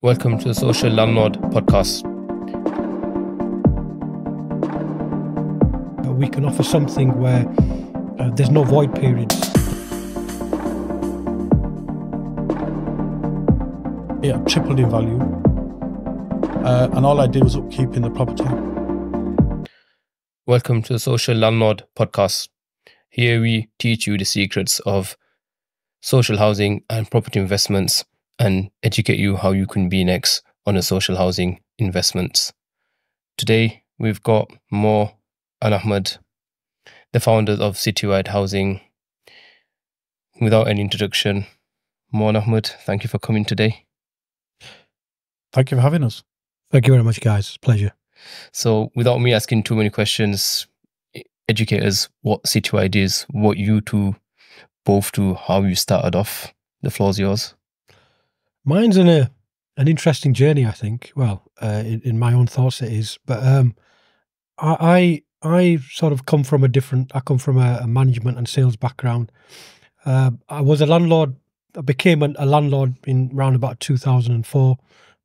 Welcome to the Social Landlord Podcast. We can offer something where there's no void periods. It tripled in value, and all I did was upkeep in the property. Welcome to the Social Landlord Podcast. Here we teach you the secrets of social housing and property investments and educate you how you can be next on the social housing investments. Today we've got Mo and Ahmed, the founders of Citywide Housing. Without any introduction, Mo and Ahmed, thank you for coming today. Thank you for having us. Thank you very much, guys. It's a pleasure. So without me asking too many questions, educate us what Citywide is, what you two both do, how you started off. The floor's yours. Mine's an interesting journey, I think. Well, in my own thoughts it is. But I sort of come from I come from a management and sales background. I was a landlord. I became a landlord in around about 2004,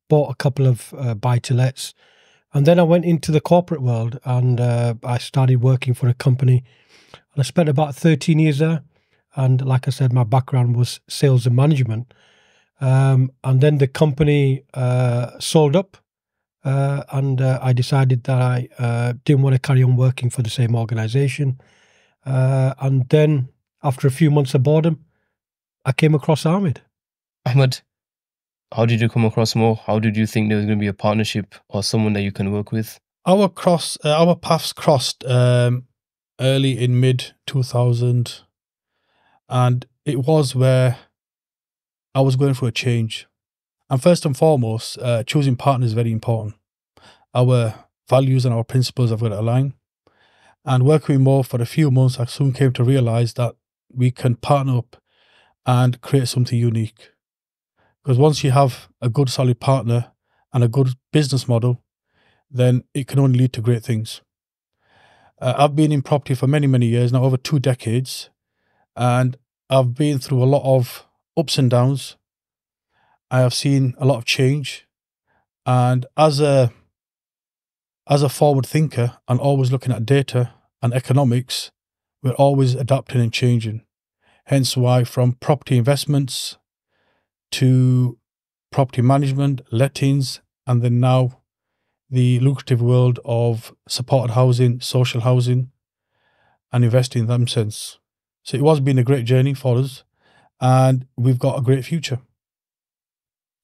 bought a couple of buy-to-lets. And then I went into the corporate world and I started working for a company. And I spent about 13 years there. And like I said, my background was sales and management. And then the company sold up. And I decided that I didn't want to carry on working for the same organization. And then after a few months of boredom, I came across Ahmed. Ahmed, how did you come across Mo? How did you think there was going to be a partnership or someone that you can work with? Our paths crossed early in mid 2000, and it was where I was going through a change. And first and foremost, choosing partners is very important. Our values and our principles have got to align. And working with Mo for a few months, I soon came to realize that we can partner up and create something unique. Because once you have a good, solid partner and a good business model, then it can only lead to great things. I've been in property for many, many years now, over 2 decades, and I've been through a lot of ups and downs. I have seen a lot of change, and as a forward thinker and always looking at data and economics, we're always adapting and changing. Hence why from property investments to property management, lettings, and then now the lucrative world of supported housing, social housing, and investing in them sense. So it has been a great journey for us, and we've got a great future.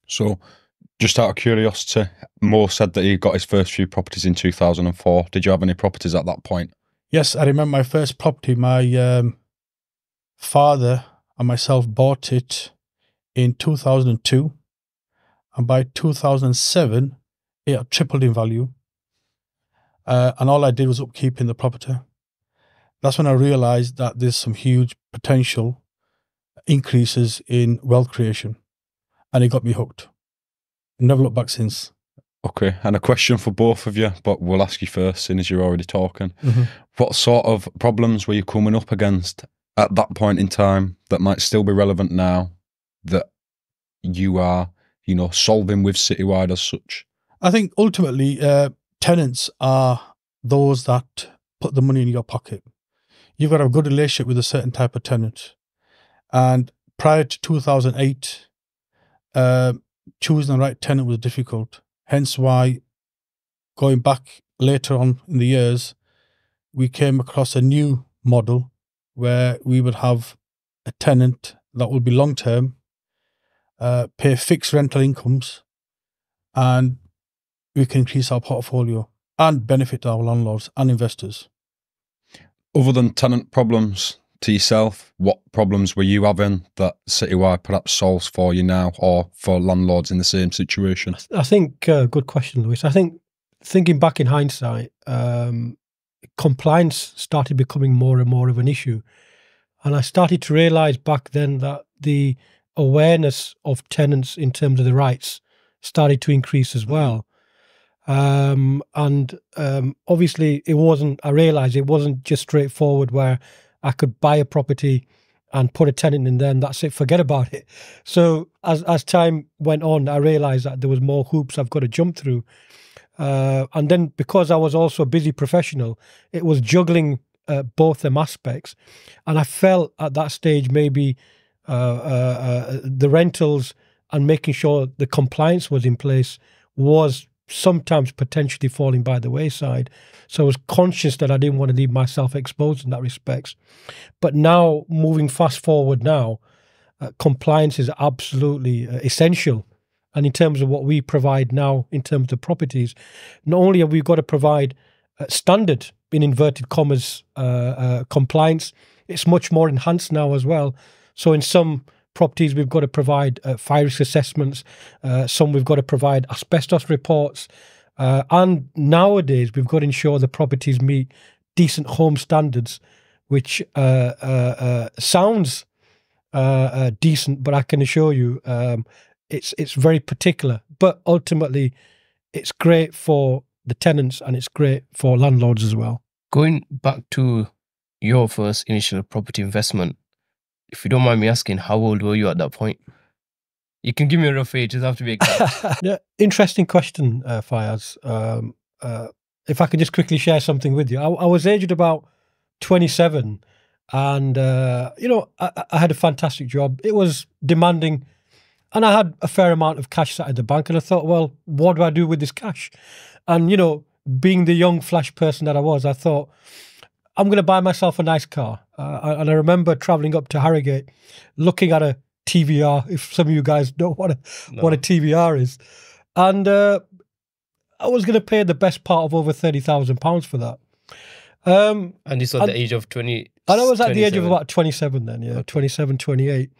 So, just out of curiosity, Mo said that he got his first few properties in 2004. Did you have any properties at that point? Yes, I remember my first property. My father and myself bought it in 2002, and by 2007, it had tripled in value. And all I did was upkeep in the property. That's when I realized that there's some huge potential increases in wealth creation, and it got me hooked. Never looked back since. Okay, and a question for both of you, but we'll ask you first, seeing as you're already talking. Mm-hmm. What sort of problems were you coming up against at that point in time that might still be relevant now that you are, solving with Citywide as such? I think ultimately, tenants are those that put the money in your pocket. You've got a good relationship with a certain type of tenant. And prior to 2008, choosing the right tenant was difficult. Hence why, going back later on in the years, we came across a new model where we would have a tenant that would be long-term, pay fixed rental incomes, and we can increase our portfolio and benefit our landlords and investors. Other than tenant problems to yourself, what problems were you having that Citywide perhaps solves for you now, or for landlords in the same situation? I think, good question, Lewis. I think thinking back in hindsight, compliance started becoming more and more of an issue. And I started to realize back then that the awareness of tenants in terms of the rights started to increase as well. Obviously I realized it wasn't just straightforward where I could buy a property and put a tenant in there, and that's it, forget about it. So as time went on, I realized that there was more hoops I've got to jump through. And then because I was also a busy professional, it was juggling both them aspects. And I felt at that stage maybe the rentals and making sure the compliance was in place was sometimes potentially falling by the wayside. So I was conscious that I didn't want to leave myself exposed in that respect. But now, moving fast forward now, compliance is absolutely essential. And in terms of what we provide now, in terms of properties, not only have we got to provide standard, in inverted commas, compliance, it's much more enhanced now as well. So in some properties, we've got to provide fire risk assessments. Some we've got to provide asbestos reports. And nowadays, we've got to ensure the properties meet decent home standards, which sounds decent, but I can assure you it's very particular. But ultimately, it's great for the tenants and it's great for landlords as well. Going back to your first initial property investment, if you don't mind me asking, how old were you at that point? You can give me a rough age, it doesn't have to be exact. Yeah, interesting question, Fayaz. If I could just quickly share something with you. I was aged about 27 and, I had a fantastic job. It was demanding and I had a fair amount of cash sat in the bank and I thought, well, what do I do with this cash? And, being the young flash person that I was, I thought, I'm going to buy myself a nice car. And I remember traveling up to Harrogate, looking at a TVR, if some of you guys know what a TVR is. And I was going to pay the best part of over £30,000 for that. And this was at the age of 20? And I was at the age of about 27 then, yeah, okay. 27, 28.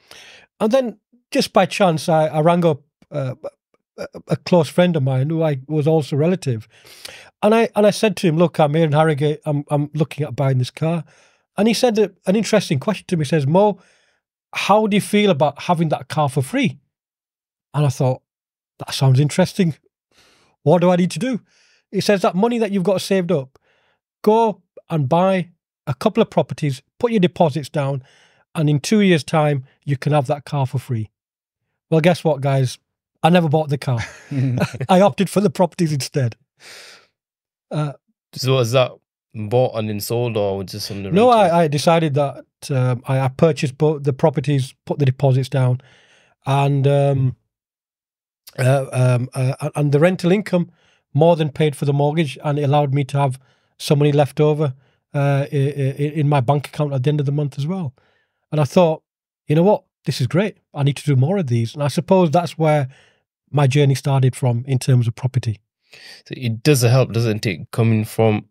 And then just by chance, I rang up a close friend of mine who I was also relative. And I said to him, look, I'm here in Harrogate. I'm looking at buying this car. And he said an interesting question to me. He says, Mo, how do you feel about having that car for free? And I thought, that sounds interesting. What do I need to do? He says, that money that you've got saved up, go and buy a couple of properties, put your deposits down, and in 2 years' time, you can have that car for free. Well, guess what, guys? I never bought the car. I opted for the properties instead. So was that bought and then sold or just on the No, I decided that I purchased both the properties, put the deposits down, and the rental income more than paid for the mortgage, and it allowed me to have some money left over in my bank account at the end of the month as well. And I thought, you know what, this is great. I need to do more of these. And I suppose that's where my journey started from in terms of property. So it does help, doesn't it, coming from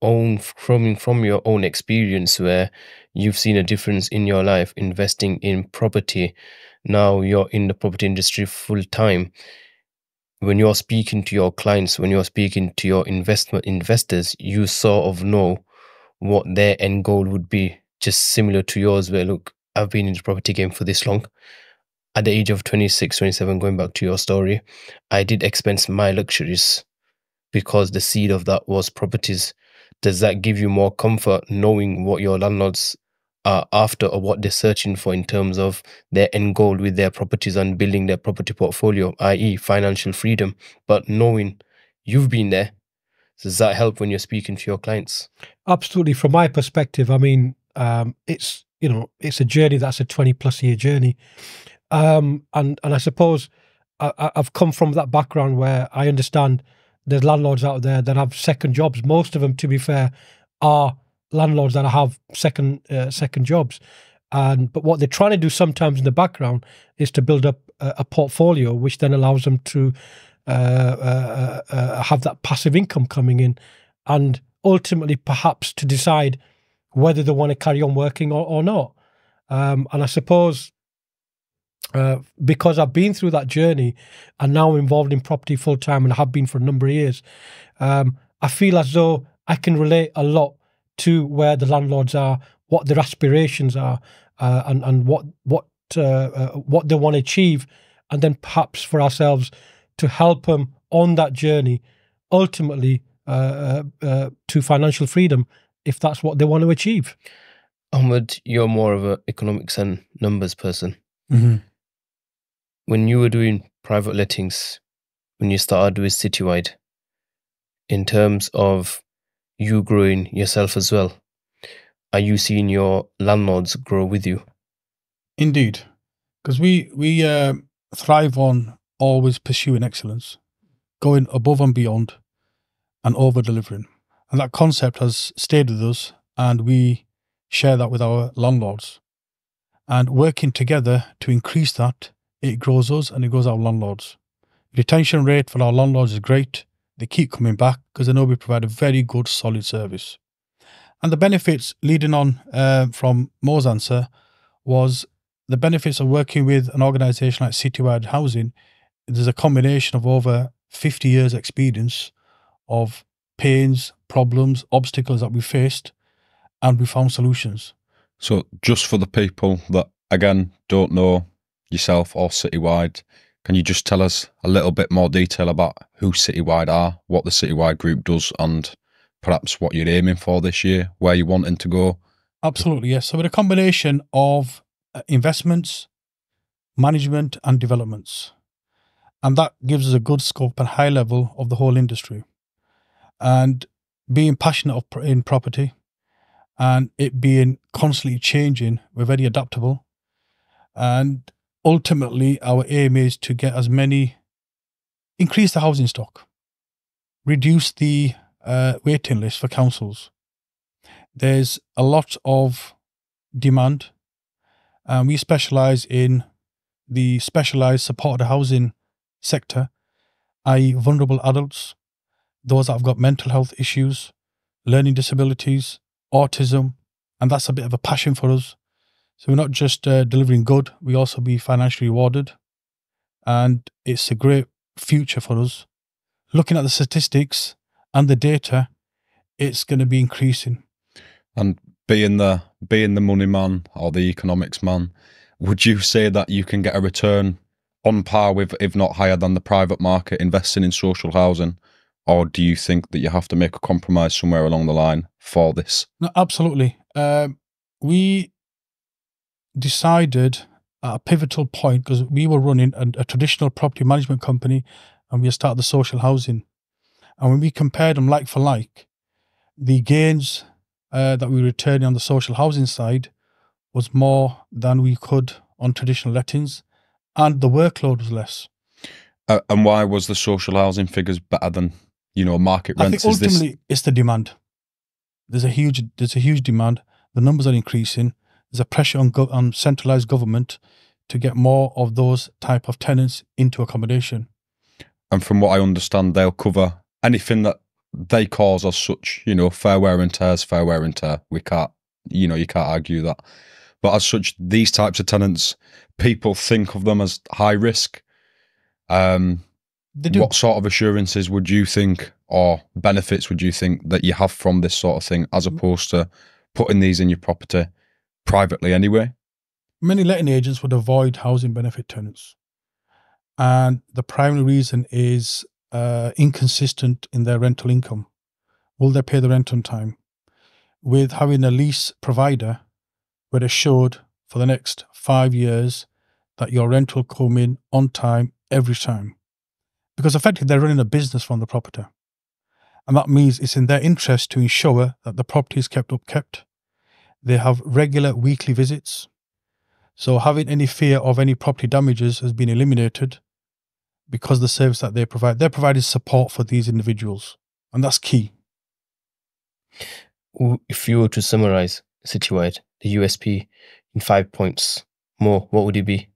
your own experience where you've seen a difference in your life investing in property. Now you're in the property industry full time. When you're speaking to your clients, when you're speaking to your investors, you sort of know what their end goal would be, just similar to yours where, look, I've been in the property game for this long. At the age of 26, 27, going back to your story, I did expense my luxuries because the seed of that was properties. Does that give you more comfort knowing what your landlords are after or what they're searching for in terms of their end goal with their properties and building their property portfolio, i.e. financial freedom, but knowing you've been there? Does that help when you're speaking to your clients? Absolutely. From my perspective, I mean, it's a journey that's a 20+ year journey. And I suppose I've come from that background where I understand there's landlords out there that have second jobs. Most of them, to be fair, are landlords that have second jobs. But what they're trying to do sometimes in the background is to build up a portfolio, which then allows them to have that passive income coming in, and ultimately perhaps to decide whether they want to carry on working or not. And I suppose because I've been through that journey and now I'm involved in property full time and have been for a number of years, I feel as though I can relate a lot to where the landlords are, what their aspirations are, and what they want to achieve, and then perhaps for ourselves to help them on that journey, ultimately to financial freedom, if that's what they want to achieve. Ahmed, you're more of an economics and numbers person. Mm-hmm. When you were doing private lettings, when you started with Citywide, in terms of you growing yourself as well, are you seeing your landlords grow with you? Indeed, because we thrive on always pursuing excellence, going above and beyond, and over delivering, and that concept has stayed with us, and we share that with our landlords. And working together to increase that, it grows us and it grows our landlords. Retention rate for our landlords is great. They keep coming back because they know we provide a very good, solid service. And the benefits leading on from Mo's answer was the benefits of working with an organisation like Citywide Housing. There's a combination of over 50 years experience of pains, problems, obstacles that we faced, and we found solutions. So just for the people that, again, don't know yourself or Citywide, can you just tell us a little bit more detail about who Citywide are, what the Citywide Group does, and perhaps what you're aiming for this year, where you're wanting to go? Absolutely, yes. So with a combination of investments, management and developments. And that gives us a good scope and high level of the whole industry. And being passionate in property and it being constantly changing, we're very adaptable. And ultimately, our aim is to get increase the housing stock, reduce the waiting list for councils. There's a lot of demand, and we specialise in the specialised supported housing sector, i.e. vulnerable adults, those that have got mental health issues, learning disabilities, autism, and that's a bit of a passion for us. So we're not just delivering good, we also be financially rewarded, and it's a great future for us. Looking at the statistics and the data, it's going to be increasing. And being the money man or the economics man, would you say that you can get a return on par with, if not higher than, the private market investing in social housing? Or do you think that you have to make a compromise somewhere along the line for this? No, absolutely. We decided at a pivotal point, because we were running a traditional property management company and we started the social housing. And when we compared them like for like, the gains that we were returning on the social housing side was more than we could on traditional lettings, and the workload was less. And why was the social housing figures better than, market rents? I think ultimately it's the demand. There's a huge demand. The numbers are increasing. There's a pressure on centralised government to get more of those type of tenants into accommodation. And from what I understand, they'll cover anything that they cause as such. Fair wear and tear is fair wear and tear. We can't, you can't argue that. But as such, these types of tenants, people think of them as high risk. They do. What sort of assurances would you think, or benefits would you think, that you have from this sort of thing, as opposed to putting these in your property privately anyway? Many letting agents would avoid housing benefit tenants. And the primary reason is inconsistent in their rental income. Will they pay the rent on time? With having a lease provider, we're assured for the next 5 years that your rent will come in on time every time. Because effectively they're running a business from the property. And that means it's in their interest to ensure that the property is kept. They have regular weekly visits. So having any fear of any property damages has been eliminated because the service that they're providing support for these individuals. And that's key. If you were to summarize Citywide, the USP, in 5 points more, what would it be?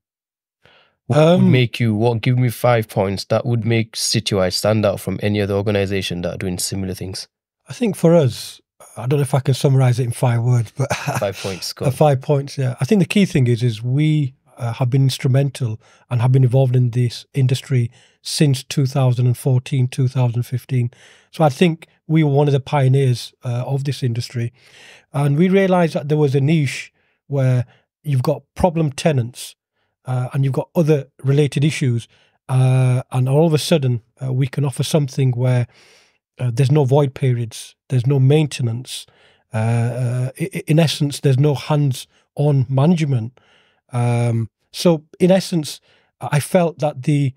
Give me 5 points that would make Citywide stand out from any other organization that are doing similar things? I think for us, I don't know if I can summarize it in 5 words, but 5 points. Go on. 5 points, yeah. I think the key thing is we have been instrumental and have been involved in this industry since 2014, 2015. So I think we were one of the pioneers of this industry. And we realized that there was a niche where you've got problem tenants and you've got other related issues. And all of a sudden, we can offer something where there's no void periods, there's no maintenance, in essence, there's no hands-on management. So in essence, I felt that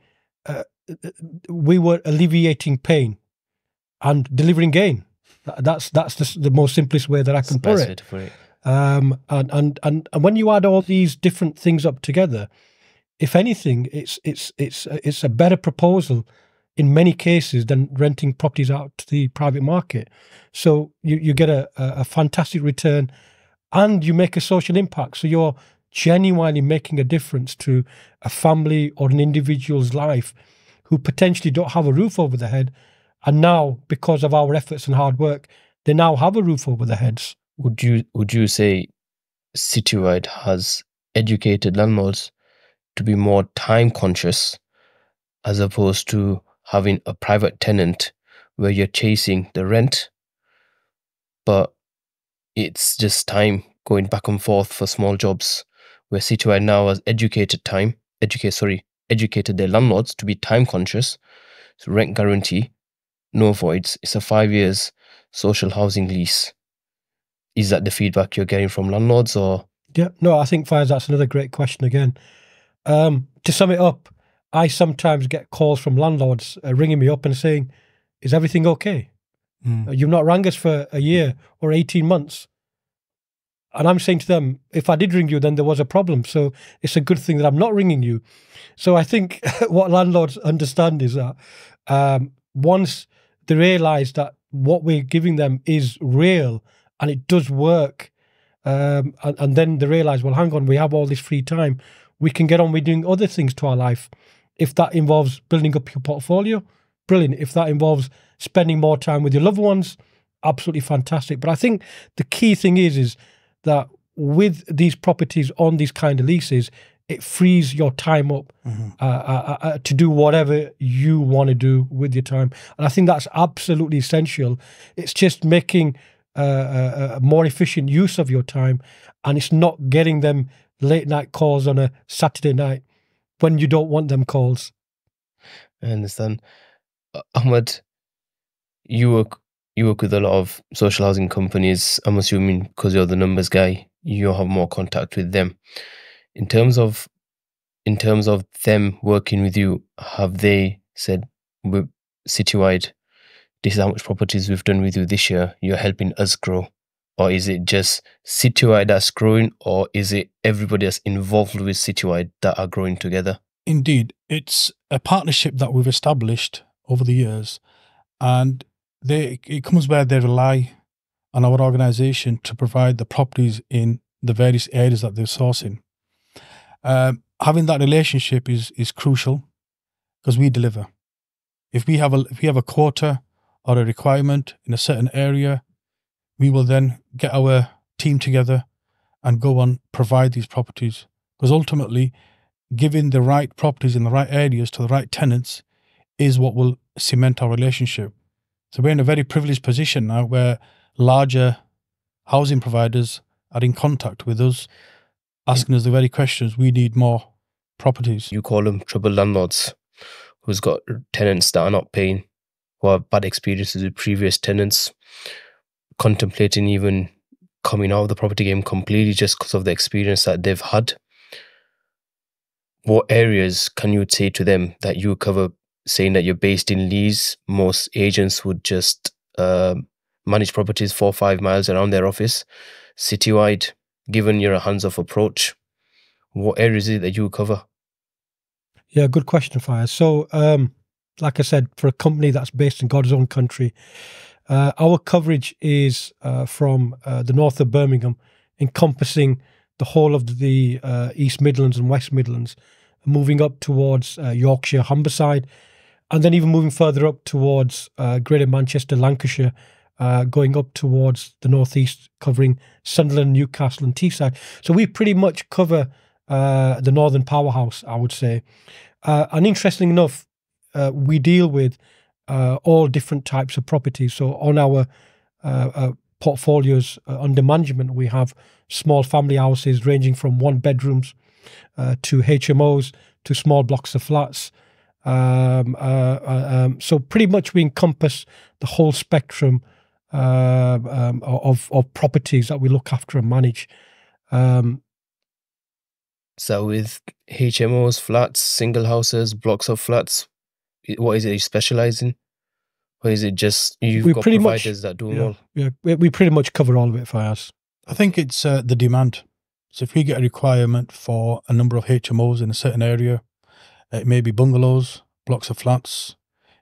we were alleviating pain and delivering gain. That's the most simplest way that I can put it. And when you add all these different things up together, if anything, it's a better proposal in many cases than renting properties out to the private market. So you get a fantastic return, and you make a social impact. So you're genuinely making a difference to a family or an individual's life who potentially don't have a roof over their head. And now, because of our efforts and hard work, they now have a roof over their heads. Would you say Citywide has educated landlords to be more time conscious, as opposed to having a private tenant where you're chasing the rent, but it's just time going back and forth for small jobs, where Citywide now has educated their landlords to be time conscious. So rent guarantee, no voids. It's a 5 years social housing lease. Is that the feedback you're getting from landlords, or? Yeah, no, I think, Faiz, that's another great question again. To sum it up, I sometimes get calls from landlords ringing me up and saying, is everything okay? You've not rang us for a year or 18 months. And I'm saying to them, if I did ring you, then there was a problem. So it's a good thing that I'm not ringing you. So I think what landlords understand is that once they realise that what we're giving them is real and it does work, and then they realise, well, hang on, we have all this free time. We can get on with doing other things to our life. If that involves building up your portfolio, brilliant. If that involves spending more time with your loved ones, absolutely fantastic. But I think the key thing is that with these properties on these kind of leases, it frees your time up to do whatever you want to do with your time. And I think that's absolutely essential. It's just making a more efficient use of your time, and it's not getting them late night calls on a Saturday night when you don't want them calls. I understand. Ahmed, you work with a lot of social housing companies. I'm assuming because you're the numbers guy, you have more contact with them. In terms of them working with you, have they said, with Citywide, this is how much properties we've done with you this year, you're helping us grow? Or is it just Citywide that's growing, or is it everybody that's involved with Citywide that are growing together? Indeed, it's a partnership that we've established over the years, and it comes where they rely on our organisation to provide the properties in the various areas that they're sourcing. Having that relationship is crucial, because we deliver. If we have a quota or a requirement in a certain area, we will then get our team together and go and provide these properties. Because ultimately, giving the right properties in the right areas to the right tenants is what will cement our relationship. So we're in a very privileged position now where larger housing providers are in contact with us, asking us the very questions. We need more properties. You call them troubled landlords who's got tenants that are not paying, who have bad experiences with previous tenants, contemplating even coming out of the property game completely just because of the experience that they've had. What areas can you say to them that you cover, saying that you're based in Leeds? Most agents would just manage properties 4 or 5 miles around their office. Citywide, given you're a hands-off approach, what areas is it that you cover? Yeah, good question, Fire. So, like I said, for a company that's based in God's own country, our coverage is from the north of Birmingham, encompassing the whole of the East Midlands and West Midlands, moving up towards Yorkshire, Humberside, and then even moving further up towards Greater Manchester, Lancashire, going up towards the northeast, covering Sunderland, Newcastle and Teesside. So we pretty much cover the northern powerhouse, I would say. And interesting enough, we deal with all different types of properties. So on our portfolios under management, we have small family houses ranging from 1 bedrooms to HMOs to small blocks of flats. So pretty much we encompass the whole spectrum of properties that we look after and manage. So with HMOs, flats, single houses, blocks of flats, what is it you specialize in? Or is it just you've got providers that do them all? Yeah, we pretty much cover all of it for us. I think it's the demand. So if we get a requirement for a number of HMOs in a certain area, it may be bungalows, blocks of flats,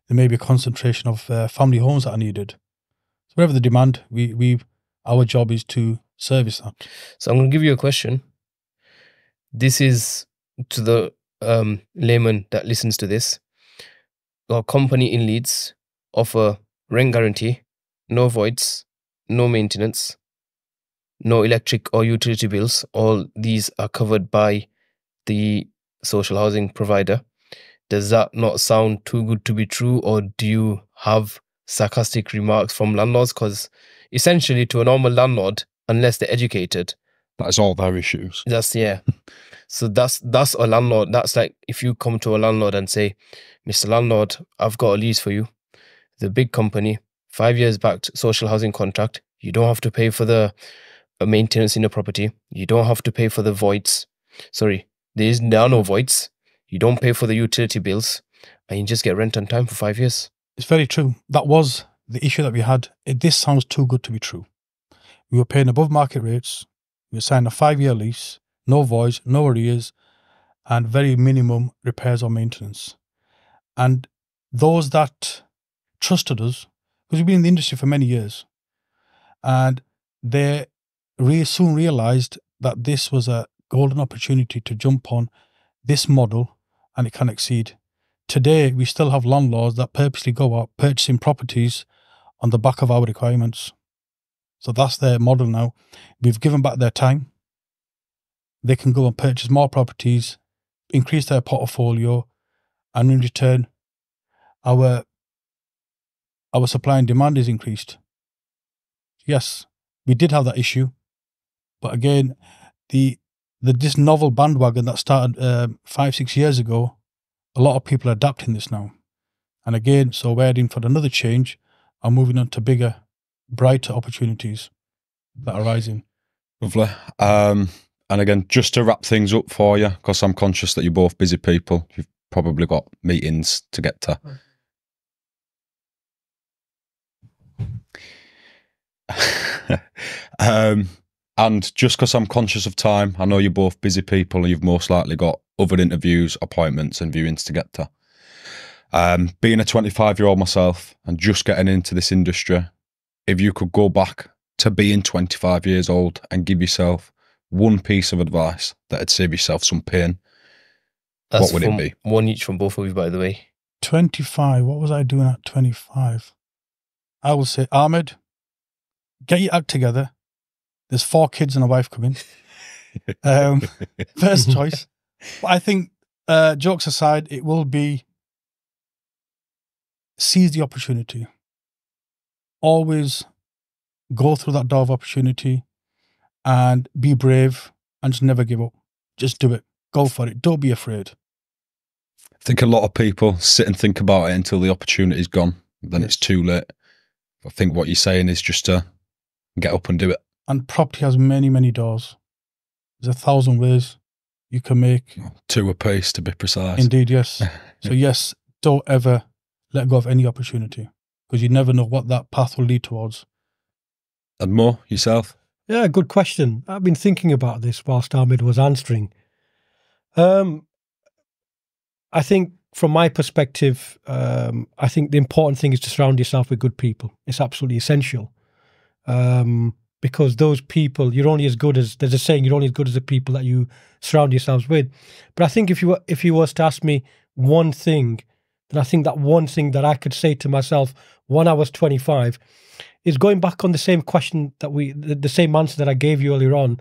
there may be a concentration of family homes that are needed. So whatever the demand, our job is to service that. So I'm going to give you a question. This is to the layman that listens to this. Our company in Leeds offer rent guarantee, no voids, no maintenance, no electric or utility bills. All these are covered by the social housing provider. Does that not sound too good to be true, or do you have sarcastic remarks from landlords? Because essentially, to a normal landlord, unless they're educated, that's all their issues. So that's a landlord. That's like if you come to a landlord and say, "Mr. Landlord, I've got a lease for you. The big company, 5 years backed social housing contract. You don't have to pay for the maintenance in the property. You don't have to pay for the voids. Sorry, there are no voids. You don't pay for the utility bills, and you just get rent on time for 5 years." It's very true. That was the issue that we had. This sounds too good to be true. We were paying above market rates. We were signing a 5-year lease, no voids, no arrears, and very minimum repairs or maintenance. And those that trusted us, because we've been in the industry for many years, and they soon realized that this was a golden opportunity to jump on this model, and it can exceed. Today, we still have landlords that purposely go out purchasing properties on the back of our requirements. So that's their model now. We've given back their time. They can go and purchase more properties, increase their portfolio, and in return, our supply and demand is increased. Yes, we did have that issue, but again, this novel bandwagon that started 5-6 years ago, a lot of people are adapting this now. And again, so we're heading for another change and moving on to bigger, brighter opportunities that are rising. Lovely. And again, just to wrap things up for you, because I'm conscious that you're both busy people, you've probably got meetings to get to. And just because I'm conscious of time, I know you're both busy people and you've most likely got other interviews, appointments and viewings to get to. Being a 25-year-old myself and just getting into this industry, if you could go back to being 25 years old and give yourself one piece of advice that'd save yourself some pain, what would it be? One each from both of you, by the way. 25, what was I doing at 25? I will say, Ahmed, get your act together. There's 4 kids and a wife coming. First choice. But I think, jokes aside, it will be seize the opportunity. Always go through that door of opportunity and be brave and just never give up. Just do it. Go for it. Don't be afraid. I think a lot of people sit and think about it until the opportunity's gone. Then it's too late. I think what you're saying is just to get up and do it. And property has many, many doors. There's 1,000 ways you can make. 2 apiece, to be precise. Indeed, yes. So yes, don't ever let go of any opportunity, because you never know what that path will lead towards. And Mo, yourself? Yeah, good question. I've been thinking about this whilst Ahmed was answering. I think from my perspective, I think the important thing is to surround yourself with good people. It's absolutely essential. Because those people, you're only as good as, there's a saying, you're only as good as the people that you surround yourselves with. But I think if you was to ask me one thing, then I think that one thing that I could say to myself when I was 25 is going back on the same question that the same answer that I gave you earlier on,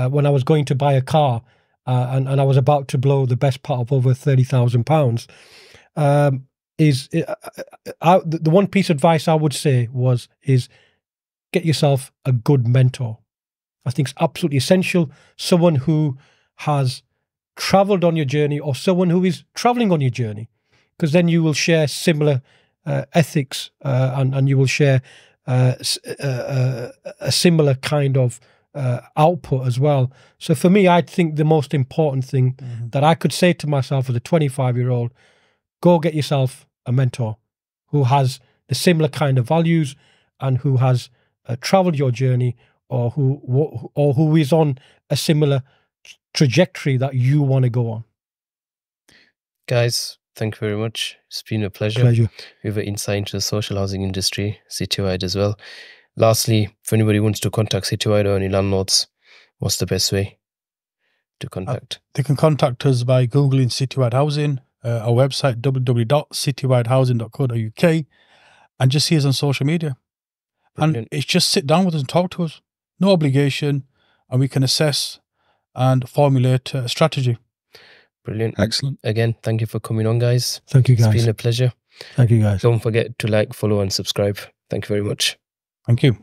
when I was going to buy a car and I was about to blow the best part of over £30,000. The one piece of advice I would say is get yourself a good mentor. I think it's absolutely essential. Someone who has traveled on your journey or someone who is traveling on your journey, because then you will share similar ethics and you will share a similar kind of output as well. So for me, I think the most important thing that I could say to myself as a 25-year-old, go get yourself a mentor who has the similar kind of values and who has traveled your journey, or who is on a similar trajectory that you want to go on. Guys, thank you very much. It's been a pleasure. We have an insight into the social housing industry, Citywide as well. Lastly, if anybody wants to contact Citywide or any landlords, what's the best way to contact? They can contact us by Googling Citywide Housing, our website, www.citywidehousing.co.uk, and just see us on social media. Brilliant. And it's just sit down with us and talk to us. No obligation, and we can assess and formulate a strategy. Brilliant. Excellent. Again, thank you for coming on, guys. Thank you, guys. It's been a pleasure. Thank you, guys. Don't forget to like, follow, and subscribe. Thank you very much. Thank you.